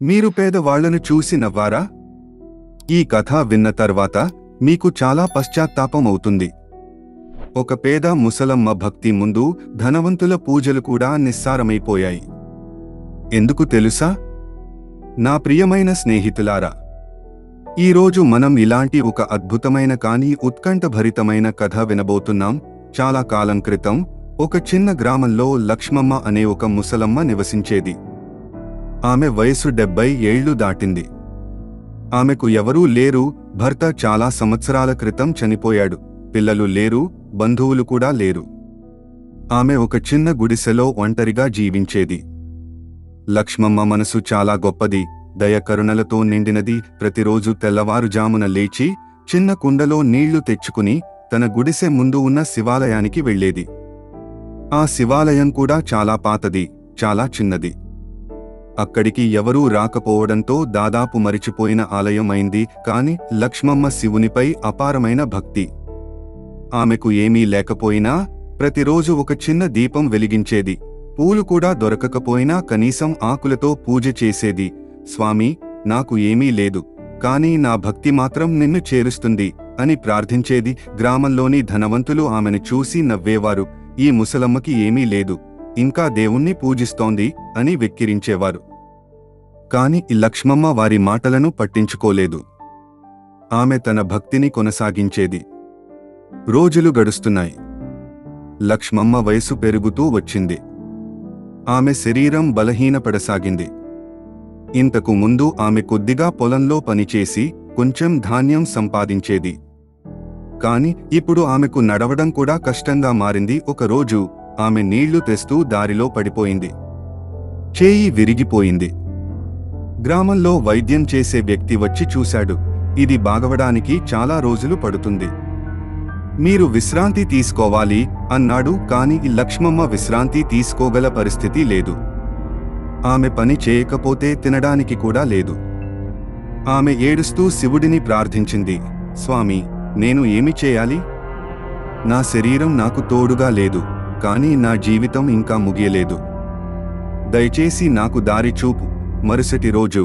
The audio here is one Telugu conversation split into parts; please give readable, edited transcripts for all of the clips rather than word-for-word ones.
మీరు పేదవాళ్లను చూసి నవ్వారా? ఈ కథ విన్న తర్వాత మీకు చాలా పశ్చాత్తాపం అవుతుంది. ఒక పేద ముసలమ్మ భక్తి ముందు ధనవంతుల పూజలు కూడా నిస్సారమైపోయాయి. ఎందుకు తెలుసా? నా ప్రియమైన స్నేహితులారా, ఈరోజు మనం ఇలాంటి ఒక అద్భుతమైన కానీ ఉత్కంఠభరితమైన కథ వినబోతున్నాం. చాలా కాలం క్రితం ఒక చిన్న గ్రామంలో లక్ష్మమ్మ అనే ఒక ముసలమ్మ నివసించేది. ఆమె వయసు 70 ఏళ్లు దాటింది. ఆమెకు ఎవరూ లేరు. భర్త చాలా సంవత్సరాల క్రితం చనిపోయాడు. పిల్లలు లేరు, బంధువులు కూడా లేరు. ఆమె ఒక చిన్న గుడిసెలో ఒంటరిగా జీవించేది. లక్ష్మమ్మ మనసు చాలా గొప్పది, దయ కరుణలతో నిండినది. ప్రతిరోజు తెల్లవారుజామున లేచి చిన్న కుండలో నీళ్లు తెచ్చుకుని తన గుడిసె ముందు ఉన్న శివాలయానికి వెళ్లేది. ఆ శివాలయం కూడా చాలా పాతది, చాలా చిన్నది. అక్కడికి ఎవరూ రాకపోవడంతో దాదాపు మరిచిపోయిన ఆలయం అయింది. కాని లక్ష్మమ్మ శివునిపై అపారమైన భక్తి. ఆమెకు ఏమీ లేకపోయినా ప్రతిరోజు ఒక చిన్న దీపం వెలిగించేది. పూలు కూడా దొరకకపోయినా కనీసం ఆకులతో పూజ చేసేది. స్వామి, నాకు ఏమీ లేదు, కానీ నా భక్తి మాత్రం నిన్ను చేరుస్తుంది అని ప్రార్థించేది. గ్రామంలోని ధనవంతులు ఆమెను చూసి నవ్వేవారు. ఈ ముసలమ్మకి ఏమీ లేదు, ఇంకా దేవుణ్ణి పూజిస్తోంది అని వెక్కిరించేవారు. కాని లక్ష్మమ్మ వారి మాటలను పట్టించుకోలేదు. ఆమె తన భక్తిని కొనసాగించేది. రోజులు గడుస్తున్నాయి. లక్ష్మమ్మ వయసు పెరుగుతూ వచ్చింది. ఆమె శరీరం బలహీనపడసాగింది. ఇంతకు ముందు ఆమె కొద్దిగా పొలంలో పనిచేసి కొంచెం ధాన్యం సంపాదించేది. కాని ఇప్పుడు ఆమెకు నడవడం కూడా కష్టంగా మారింది. ఒకరోజు ఆమె నీళ్లు తెస్తూ దారిలో పడిపోయింది. చేయి విరిగిపోయింది. గ్రామంలో వైద్యం చేసే వ్యక్తి వచ్చి చూశాడు. ఇది బాగవడానికి చాలా రోజులు పడుతుంది, మీరు విశ్రాంతి తీసుకోవాలి అన్నాడు. కాని లక్ష్మమ్మ విశ్రాంతి తీసుకోగల పరిస్థితి లేదు. ఆమె పని చేయకపోతే తినడానికి కూడా లేదు. ఆమె ఏడుస్తూ శివుడిని ప్రార్థించింది. స్వామి, నేను ఏమి చేయాలి? నా శరీరం నాకు తోడుగా లేదు, కానీ నా జీవితం ఇంకా ముగియలేదు. దయచేసి నాకు దారి చూపు. మరుసటి రోజు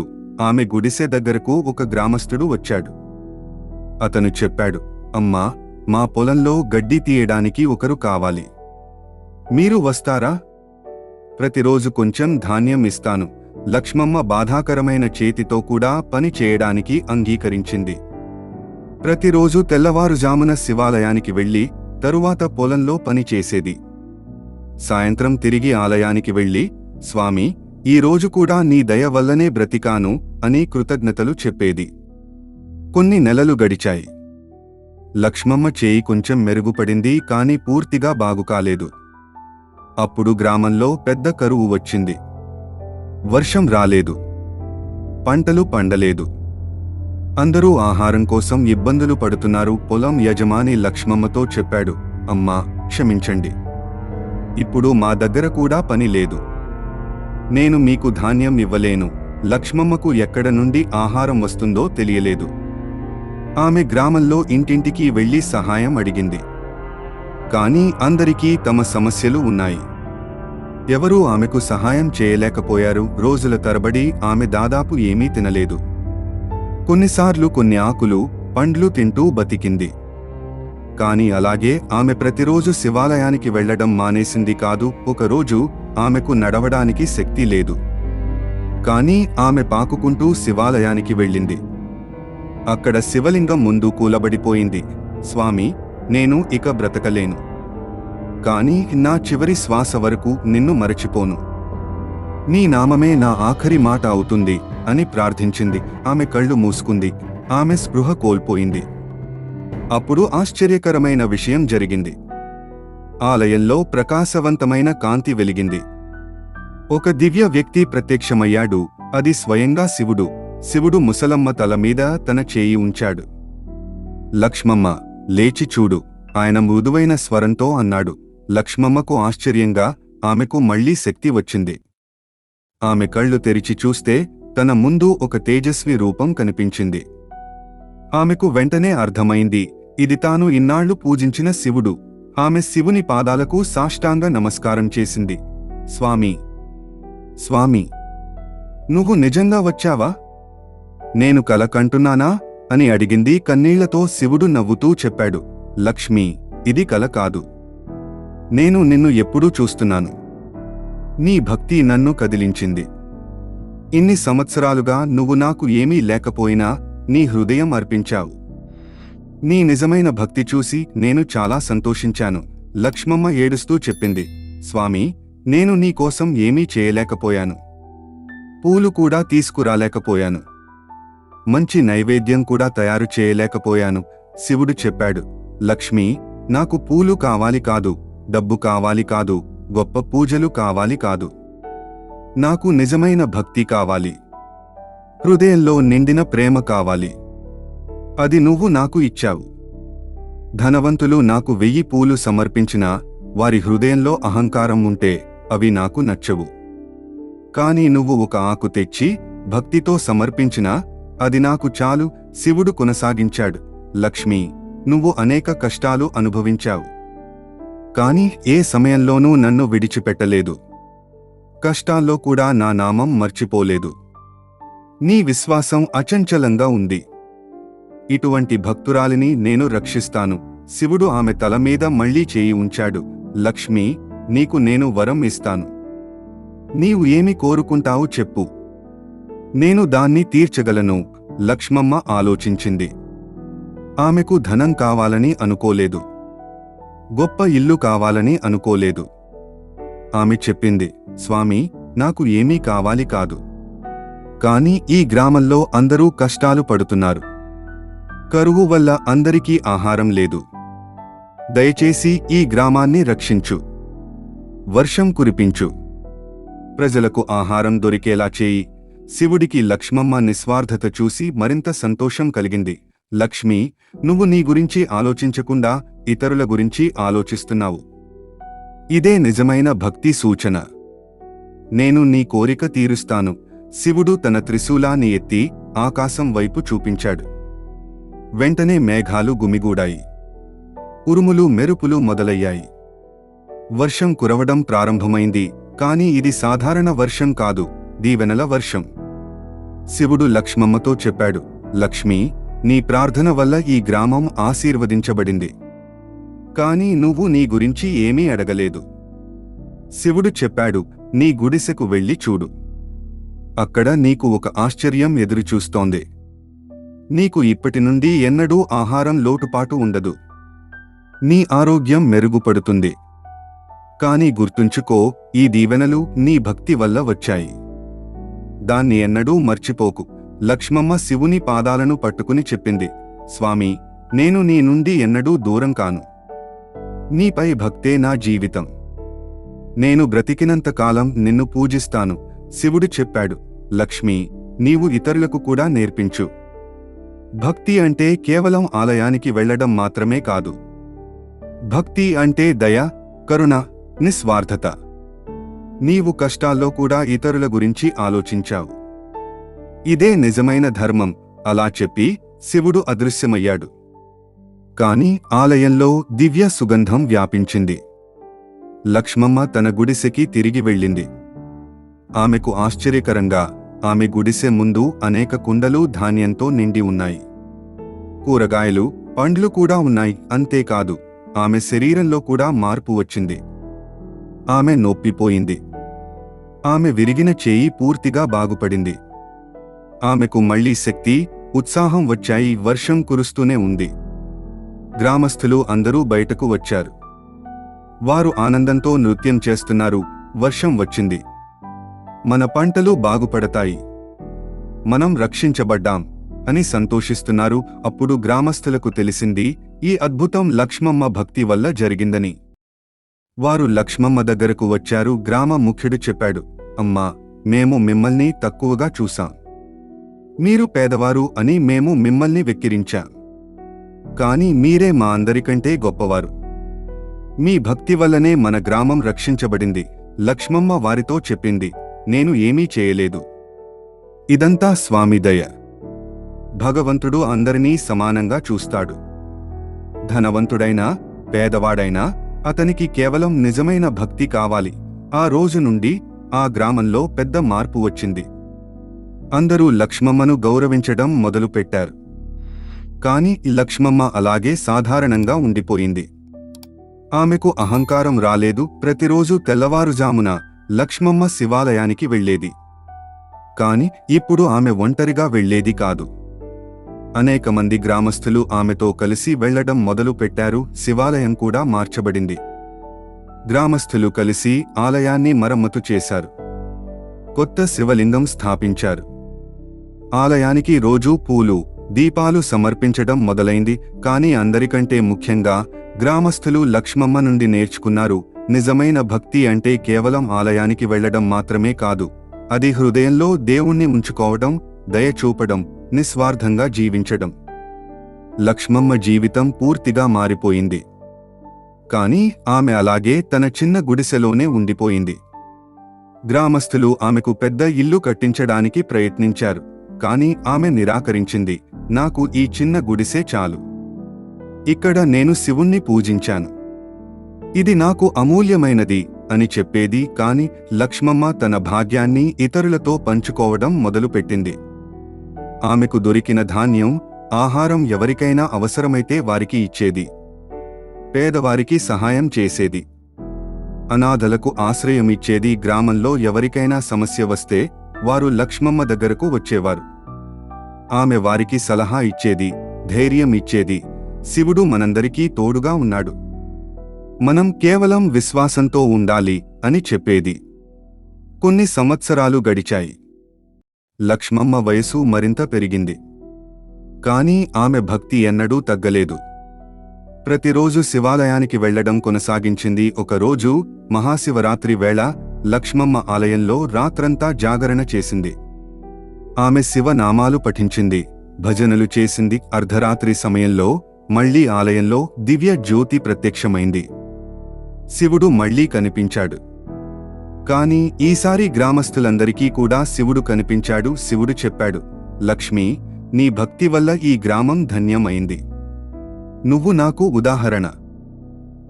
ఆమె గుడిసె దగ్గరకు ఒక గ్రామస్థుడు వచ్చాడు. అతను చెప్పాడు, అమ్మా, మా పొలంలో గడ్డి తీయడానికి ఒకరు కావాలి. మీరు వస్తారా? ప్రతిరోజు కొంచెం ధాన్యం ఇస్తాను. లక్ష్మమ్మ బాధాకరమైన చేతితో కూడా పని చేయడానికి అంగీకరించింది. ప్రతిరోజు తెల్లవారుజామున శివాలయానికి వెళ్లి తరువాత పొలంలో పని చేసేది. సాయంత్రం తిరిగి ఆలయానికి వెళ్లి, స్వామి, ఈ రోజు కూడా నీ దయ వల్లనే బ్రతికాను అని కృతజ్ఞతలు చెప్పేది. కొన్ని నెలలు గడిచాయి. లక్ష్మమ్మ చేయి కొంచెం మెరుగుపడింది, కాని పూర్తిగా బాగుకాలేదు. అప్పుడు గ్రామంలో పెద్ద కరువు వచ్చింది. వర్షం రాలేదు, పంటలు పండలేదు. అందరూ ఆహారం కోసం ఇబ్బందులు పడుతున్నారు. పొలం యజమాని లక్ష్మమ్మతో చెప్పాడు, అమ్మా, క్షమించండి, ఇప్పుడు మా దగ్గర కూడా పని లేదు. నేను మీకు ధాన్యం ఇవ్వలేను. లక్ష్మమ్మకు ఎక్కడ నుండి ఆహారం వస్తుందో తెలియలేదు. ఆమె గ్రామంలో ఇంటింటికి వెళ్లి సహాయం అడిగింది. కానీ అందరికీ తమ సమస్యలు ఉన్నాయి. ఎవరూ ఆమెకు సహాయం చేయలేకపోయారు. రోజుల తరబడి ఆమె దాదాపు ఏమీ తినలేదు. కొన్నిసార్లు కొన్ని ఆకులు, పండ్లు తింటూ బతికింది. కాని అలాగే ఆమె ప్రతిరోజు శివాలయానికి వెళ్లడం మానేసింది కాదు. ఒకరోజు ఆమెకు నడవడానికి శక్తి లేదు. కాని ఆమె పాకుకుంటూ శివాలయానికి వెళ్ళింది. అక్కడ శివలింగం ముందు కూలబడిపోయింది. స్వామి, నేను ఇక బ్రతకలేను, కాని నా చివరి శ్వాస వరకు నిన్ను మరచిపోను. నీ నామమే నా ఆఖరి మాట అవుతుంది అని ప్రార్థించింది. ఆమె కళ్ళు మూసుకుంది. ఆమె స్పృహ కోల్పోయింది. అప్పుడు ఆశ్చర్యకరమైన విషయం జరిగింది. ఆలయంలో ప్రకాశవంతమైన కాంతి వెలిగింది. ఒక దివ్య వ్యక్తి ప్రత్యక్షమయ్యాడు. అది స్వయంగా శివుడు. శివుడు ముసలమ్మ తల మీద తన చేయి ఉంచాడు. లక్ష్మమ్మ, లేచి చూడు, ఆయన మృదువైన స్వరంతో అన్నాడు. లక్ష్మమ్మకు ఆశ్చర్యంగా, ఆమెకు మళ్లీ శక్తి వచ్చింది. ఆమె కళ్ళు తెరిచి చూస్తే తన ముందు ఒక తేజస్వి రూపం కనిపించింది. ఆమెకు వెంటనే అర్థమైంది, ఇది తాను ఇన్నాళ్లు పూజించిన శివుడు. ఆమె శివుని పాదాలకు సాష్టాంగ నమస్కారం చేసింది. స్వామి, స్వామి, నువ్వు నిజంగా వచ్చావా? నేను కల కంటున్నానా అని అడిగింది కన్నీళ్లతో. శివుడు నవ్వుతూ చెప్పాడు, లక్ష్మి, ఇది కల కాదు. నేను నిన్ను ఎప్పుడూ చూస్తున్నాను. నీ భక్తి నన్ను కదిలించింది. ఇన్ని సంవత్సరాలుగా నువ్వు నాకు ఏమీ లేకపోయినా నీ హృదయం అర్పించావు. నీ నిజమైన భక్తి చూసి నేను చాలా సంతోషించాను. లక్ష్మమ్మ ఏడుస్తూ చెప్పింది, స్వామి, నేను నీకోసం ఏమీ చేయలేకపోయాను. పూలు కూడా తీసుకురాలేకపోయాను. మంచి నైవేద్యం కూడా తయారు చేయలేకపోయాను. శివుడు చెప్పాడు, లక్ష్మి, నాకు పూలు కావాలి కాదు, డబ్బు కావాలి కాదు, గొప్ప పూజలు కావాలి కాదు. నాకు నిజమైన భక్తి కావాలి. హృదయంలో నిండిన ప్రేమ కావాలి. అది నువ్వు నాకు ఇచ్చావు. ధనవంతులు నాకు 1000 పూలు సమర్పించినా వారి హృదయంలో అహంకారం ఉంటే అవి నాకు నచ్చవు. కాని నువ్వు ఒక ఆకు తెచ్చి భక్తితో సమర్పించినా అది నాకు చాలు. శివుడు కొనసాగించాడు, లక్ష్మి, నువ్వు అనేక కష్టాలు అనుభవించావు. కాని ఏ సమయంలోనూ నన్ను విడిచిపెట్టలేదు. కష్టాల్లో కూడా నా నామం మర్చిపోలేదు. నీ విశ్వాసం అచంచలంగా ఉంది. ఇటువంటి భక్తురాలిని నేను రక్షిస్తాను. శివుడు ఆమె తల మీద మళ్లీ చేయి ఉంచాడు. లక్ష్మి, నీకు నేను వరం ఇస్తాను. నీవు ఏమి కోరుకుంటావు చెప్పు. నేను దాన్ని తీర్చగలను. లక్ష్మమ్మ ఆలోచించింది. ఆమెకు ధనం కావాలని అనుకోలేదు. గొప్ప ఇల్లు కావాలని అనుకోలేదు. ఆమె చెప్పింది, స్వామి, నాకు ఏమీ కావాలి కాదు. కాని ఈ గ్రామంలో అందరూ కష్టాలు పడుతున్నారు. కరువు వల్ల అందరికీ ఆహారం లేదు. దయచేసి ఈ గ్రామాన్ని రక్షించు. వర్షం కురిపించు. ప్రజలకు ఆహారం దొరికేలా చేయి. శివుడికి లక్ష్మమ్మ నిస్వార్థత చూసి మరింత సంతోషం కలిగింది. లక్ష్మి, నువ్వు నీ గురించి ఆలోచించకుండా ఇతరుల గురించి ఆలోచిస్తున్నావు. ఇదే నిజమైన భక్తి సూచన. నేను నీ కోరిక తీరుస్తాను. శివుడు తన త్రిశూలాన్ని ఎత్తి ఆకాశం వైపు చూపించాడు. వెంటనే మేఘాలు గుమిగూడాయి. ఉరుములు మెరుపులు మొదలయ్యాయి. వర్షం కురవడం ప్రారంభమైంది. కాని ఇది సాధారణ వర్షం కాదు, దీవెనల వర్షం. శివుడు లక్ష్మమ్మతో చెప్పాడు, లక్ష్మి, నీ ప్రార్థన వల్ల ఈ గ్రామం ఆశీర్వదించబడింది. కాని నువ్వు నీ గురించి ఏమీ అడగలేదు. శివుడు చెప్పాడు, నీ గుడిసెకు వెళ్ళి చూడు. అక్కడ నీకు ఒక ఆశ్చర్యం ఎదురుచూస్తోంది. నీకు ఇప్పటి నుండి ఎన్నడూ ఆహారం లోటుపాటు ఉండదు. నీ ఆరోగ్యం మెరుగుపడుతుంది. కాని గుర్తుంచుకో, ఈ దీవెనలు నీ భక్తి వల్ల వచ్చాయి. దాన్ని ఎన్నడూ మర్చిపోకు. లక్ష్మమ్మ శివుని పాదాలను పట్టుకుని చెప్పింది, స్వామి, నేను నీ నుండి ఎన్నడూ దూరం కాను. నీపై భక్తే నా జీవితం. నేను బ్రతికినంతకాలం నిన్ను పూజిస్తాను. శివుడు చెప్పాడు, లక్ష్మి, నీవు ఇతరులకు కూడా నేర్పించు. భక్తి అంటే కేవలం ఆలయానికి వెళ్లడం మాత్రమే కాదు. భక్తి అంటే దయ, కరుణ, నిస్వార్థత. నీవు కష్టాల్లో కూడా ఇతరుల గురించి ఆలోచించావు. ఇదే నిజమైన ధర్మం. అలా చెప్పి శివుడు అదృశ్యమయ్యాడు. కాని ఆలయంలో దివ్య సుగంధం వ్యాపించింది. లక్ష్మమ్మ తన గుడిసెకి తిరిగి వెళ్ళింది. ఆమెకు ఆశ్చర్యకరంగా ఆమె గుడిసె ముందు అనేక కుండలు ధాన్యంతో నిండి ఉన్నాయి. కూరగాయలు, పండ్లు కూడా ఉన్నాయి. అంతేకాదు, ఆమె శరీరంలో కూడా మార్పు వచ్చింది. ఆమె నొప్పిపోయింది. ఆమె విరిగిన చేయి పూర్తిగా బాగుపడింది. ఆమెకు మళ్లీ శక్తి, ఉత్సాహం వచ్చాయి. వర్షం కురుస్తూనే ఉంది. గ్రామస్థులు అందరూ బయటకు వచ్చారు. వారు ఆనందంతో నృత్యం చేస్తున్నారు. వర్షం వచ్చింది. మన పంటలు బాగుపడతాయి. మనం రక్షించబడ్డాం అని సంతోషిస్తున్నారు. అప్పుడు గ్రామస్థులకు తెలిసింది, ఈ అద్భుతం లక్ష్మమ్మ భక్తి వల్ల జరిగిందని. వారు లక్ష్మమ్మ దగ్గరకు వచ్చారు. గ్రామ ముఖ్యుడు చెప్పాడు, అమ్మా, మేము మిమ్మల్ని తక్కువగా చూశాం. మీరు పేదవారు అని మేము మిమ్మల్ని వెక్కిరించాం. కాని మీరే మా అందరికంటే గొప్పవారు. మీ భక్తి వల్లనే మన గ్రామం రక్షించబడింది. లక్ష్మమ్మ వారితో చెప్పింది, నేను ఏమీ చేయలేదు. ఇదంతా స్వామి దయ. భగవంతుడు అందరినీ సమానంగా చూస్తాడు. ధనవంతుడైనా, పేదవాడైనా అతనికి కేవలం నిజమైన భక్తి కావాలి. ఆ రోజు నుండి ఆ గ్రామంలో పెద్ద మార్పు వచ్చింది. అందరూ లక్ష్మమ్మను గౌరవించడం మొదలుపెట్టారు. కాని లక్ష్మమ్మ అలాగే సాధారణంగా ఉండిపోయింది. ఆమెకు అహంకారం రాలేదు. ప్రతిరోజు తెల్లవారుజామున లక్ష్మమ్మ శివాలయానికి వెళ్ళేది. కాని ఇప్పుడు ఆమె ఒంటరిగా వెళ్ళేది కాదు. అనేక మంది గ్రామస్థులు ఆమెతో కలిసి వెళ్లడం మొదలు పెట్టారు. శివాలయం కూడా మార్చబడింది. గ్రామస్థులు కలిసి ఆలయాన్ని మరమ్మతు చేశారు. కొత్త శివలింగం స్థాపించారు. ఆలయానికి రోజూ పూలు, దీపాలు సమర్పించడం మొదలైంది. కాని అందరికంటే ముఖ్యంగా గ్రామస్థులు లక్ష్మమ్మ నుండి నేర్చుకున్నారు. నిజమైన భక్తి అంటే కేవలం ఆలయానికి వెళ్లడం మాత్రమే కాదు. అది హృదయంలో దేవుణ్ణి ఉంచుకోవడం, దయ చూపడం, నిస్వార్థంగా జీవించడం. లక్ష్మమ్మ జీవితం పూర్తిగా మారిపోయింది. కాని ఆమె అలాగే తన చిన్న గుడిసెలోనే ఉండిపోయింది. గ్రామస్థులు ఆమెకు పెద్ద ఇల్లు కట్టించడానికి ప్రయత్నించారు. కాని ఆమె నిరాకరించింది. నాకు ఈ చిన్న గుడిసె చాలు. ఇక్కడ నేను శివుణ్ణి పూజించాను. ఇది నాకు అమూల్యమైనది అని చెప్పేది. కాని లక్ష్మమ్మ తన భాగ్యాన్ని ఇతరులతో పంచుకోవడం మొదలుపెట్టింది. ఆమెకు దొరికిన ధాన్యం, ఆహారం ఎవరికైనా అవసరమైతే వారికి ఇచ్చేది. పేదవారికి సహాయం చేసేది. అనాథలకు ఆశ్రయమిచ్చేది. గ్రామంలో ఎవరికైనా సమస్య వస్తే వారు లక్ష్మమ్మ దగ్గరకు వచ్చేవారు. ఆమె వారికి సలహా ఇచ్చేది, ధైర్యం ఇచ్చేది. శివుడు మనందరికీ తోడుగా ఉన్నాడు. మనం కేవలం విశ్వాసంతో ఉండాలి అని చెప్పేది. కొన్ని సంవత్సరాలు గడిచాయి. లక్ష్మమ్మ వయసు మరింత పెరిగింది. కాని ఆమె భక్తి ఎన్నడూ తగ్గలేదు. ప్రతిరోజు శివాలయానికి వెళ్లడం కొనసాగించింది. ఒకరోజు మహాశివరాత్రి వేళ లక్ష్మమ్మ ఆలయంలో రాత్రంతా జాగరణ చేసింది. ఆమె శివనామాలు పఠించింది, భజనలు చేసింది. అర్ధరాత్రి సమయంలో మళ్లీ ఆలయంలో దివ్య జ్యోతి ప్రత్యక్షమైంది. శివుడు మళ్లీ కనిపించాడు. కాని ఈసారి గ్రామస్థులందరికీ కూడా శివుడు కనిపించాడు. శివుడు చెప్పాడు, లక్ష్మీ, నీ భక్తి వల్ల ఈ గ్రామం ధన్యమైంది. నువ్వు నాకు ఉదాహరణ.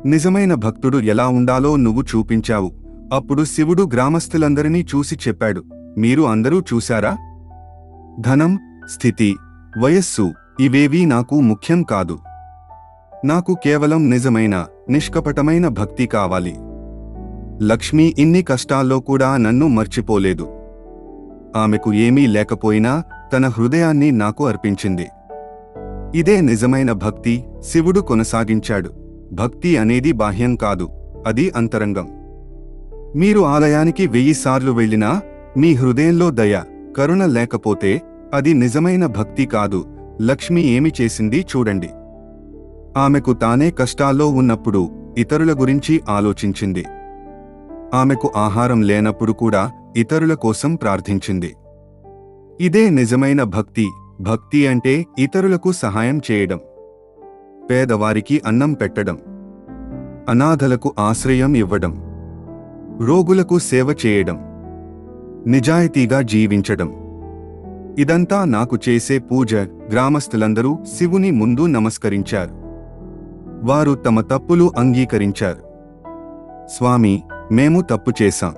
నిజమైన భక్తుడు ఎలా ఉండాలో నువ్వు చూపించావు. అప్పుడు శివుడు గ్రామస్థులందరినీ చూసి చెప్పాడు, మీరు అందరూ చూశారా? ధనం, స్థితి, వయస్సు ఇవేవీ నాకు ముఖ్యం కాదు. నాకు కేవలం నిజమైన, నిష్కపటమైన భక్తి కావాలి. లక్ష్మి ఇన్ని కష్టాల్లో కూడా నన్ను మర్చిపోలేదు. ఆమెకు ఏమీ లేకపోయినా తన హృదయాన్ని నాకు అర్పించింది. ఇదే నిజమైన భక్తి. శివుడు కొనసాగించాడు, భక్తి అనేది బాహ్యం కాదు, అది అంతరంగం. మీరు ఆలయానికి 1000 సార్లు వెళ్ళినా మీ హృదయంలో దయ, కరుణ లేకపోతే అది నిజమైన భక్తి కాదు. లక్ష్మి ఏమి చేసింది చూడండి. ఆమెకు తానే కష్టాల్లో ఉన్నప్పుడు ఇతరుల గురించి ఆలోచించింది. ఆమెకు ఆహారం లేనప్పుడు కూడా ఇతరుల కోసం ప్రార్థించింది. ఇదే నిజమైన భక్తి. భక్తి అంటే ఇతరులకు సహాయం చేయడం, పేదవారికి అన్నం పెట్టడం, అనాథలకు ఆశ్రయం ఇవ్వడం, రోగులకు సేవ చేయడం, నిజాయితీగా జీవించడం. ఇదంతా నాకు చేసే పూజ. గ్రామస్థులందరూ శివుని ముందు నమస్కరించారు. వారు తమ తప్పులు అంగీకరించారు. స్వామి, మేము తప్పు చేశాం.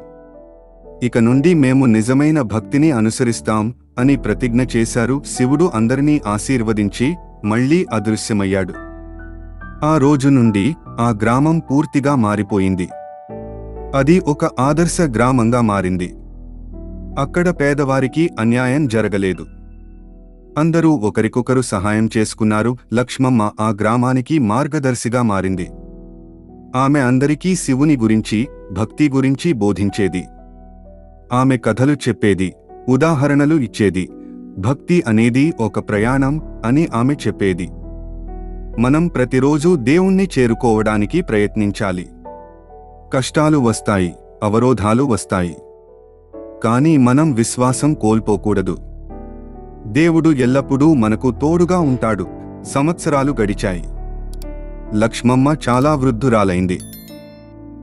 ఇక నుండి మేము నిజమైన భక్తిని అనుసరిస్తాం అని ప్రతిజ్ఞ చేశారు. శివుడు అందరినీ ఆశీర్వదించి మళ్లీ అదృశ్యమయ్యాడు. ఆ రోజు నుండి ఆ గ్రామం పూర్తిగా మారిపోయింది. అది ఒక ఆదర్శ గ్రామంగా మారింది. అక్కడ పేదవారికి అన్యాయం జరగలేదు. అందరూ ఒకరికొకరు సహాయం చేసుకున్నారు. లక్ష్మమ్మ ఆ గ్రామానికి మార్గదర్శిగా మారింది. ఆమె అందరికీ శివుని గురించి, భక్తి గురించి బోధించేది. ఆమె కథలు చెప్పేది, ఉదాహరణలు ఇచ్చేది. భక్తి అనేది ఒక ప్రయాణం అని ఆమె చెప్పేది. మనం ప్రతిరోజూ దేవుణ్ణి చేరుకోవడానికి ప్రయత్నించాలి. కష్టాలు వస్తాయి, అవరోధాలు వస్తాయి. కానీ మనం విశ్వాసం కోల్పోకూడదు. దేవుడు ఎల్లప్పుడూ మనకు తోడుగా ఉంటాడు. సంవత్సరాలు గడిచాయి. లక్ష్మమ్మ చాలా వృద్ధురాలైంది.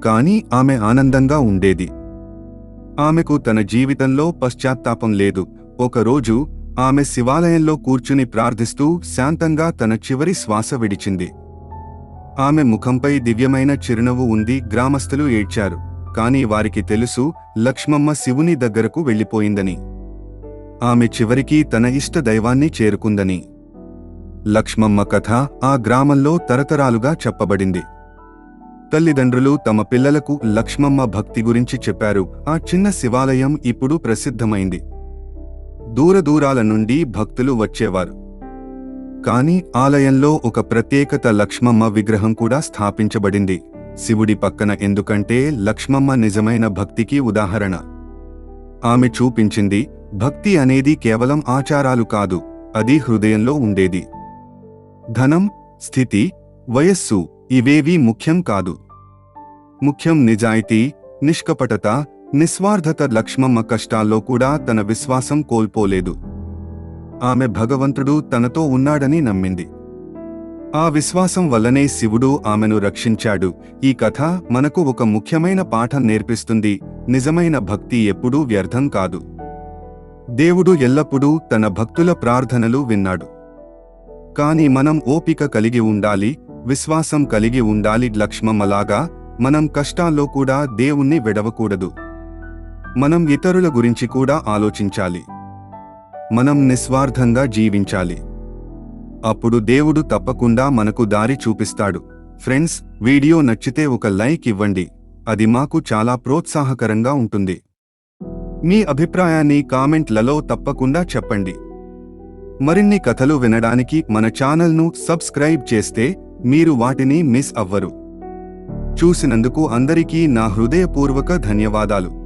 కాని ఆమె ఆనందంగా ఉండేది. ఆమెకు తన జీవితంలో పశ్చాత్తాపం లేదు. ఒకరోజు ఆమె శివాలయంలో కూర్చుని ప్రార్థిస్తూ శాంతంగా తన చివరి శ్వాస విడిచింది. ఆమె ముఖంపై దివ్యమైన చిరునవ్వు ఉంది. గ్రామస్థులు ఏడ్చారు. కాని వారికి తెలుసు, లక్ష్మమ్మ శివుని దగ్గరకు వెళ్ళిపోయిందని. ఆమె చివరికి తన ఇష్ట దైవాన్ని చేరుకుందని. లక్ష్మమ్మ కథ ఆ గ్రామంలో తరతరాలుగా చెప్పబడింది. తల్లిదండ్రులు తమ పిల్లలకు లక్ష్మమ్మ భక్తి గురించి చెప్పారు. ఆ చిన్న శివాలయం ఇప్పుడు ప్రసిద్ధమైంది. దూరదూరాల నుండి భక్తులు వచ్చేవారు. కాని ఆలయంలో ఒక ప్రత్యేకత, లక్ష్మమ్మ విగ్రహం కూడా స్థాపించబడింది శివుడి పక్కన. ఎందుకంటే లక్ష్మమ్మ నిజమైన భక్తికి ఉదాహరణ. ఆమె చూపించింది, భక్తి అనేది కేవలం ఆచారాలు కాదు, అది హృదయంలో ఉండేది. ధనం, స్థితి, వయస్సు ఇవేవీ ముఖ్యం కాదు. ముఖ్యం నిజాయితీ, నిష్కపటత, నిస్వార్థత. లక్ష్మమ్మ కష్టాల్లో కూడా తన విశ్వాసం కోల్పోలేదు. ఆమె భగవంతుడు తనతో ఉన్నాడని నమ్మింది. ఆ విశ్వాసం వల్లనే శివుడు ఆమెను రక్షించాడు. ఈ కథ మనకు ఒక ముఖ్యమైన పాఠం నేర్పిస్తుంది. నిజమైన భక్తి ఎప్పుడూ వ్యర్థం కాదు. దేవుడు ఎల్లప్పుడూ తన భక్తుల ప్రార్థనలు విన్నాడు. కాని మనం ఓపిక కలిగి ఉండాలి, విశ్వాసం కలిగి ఉండాలి. లక్ష్మమ్మలాగా మనం కష్టాల్లో కూడా దేవుణ్ణి విడవకూడదు. మనం ఇతరుల గురించి కూడా ఆలోచించాలి. మనం నిస్వార్థంగా జీవించాలి. అప్పుడు దేవుడు తప్పకుండా మనకు దారి చూపిస్తాడు. ఫ్రెండ్స్, వీడియో నచ్చితే ఒక లైక్ ఇవ్వండి. అది మాకు చాలా ప్రోత్సాహకరంగా ఉంటుంది. మీ అభిప్రాయాన్ని కామెంట్లలో తప్పకుండా చెప్పండి. మరిన్ని కథలు వినడానికి మన ఛానల్ను సబ్స్క్రైబ్ చేస్తే మీరు వాటిని మిస్ అవ్వరు. చూసినందుకు అందరికీ నా హృదయపూర్వక ధన్యవాదాలు.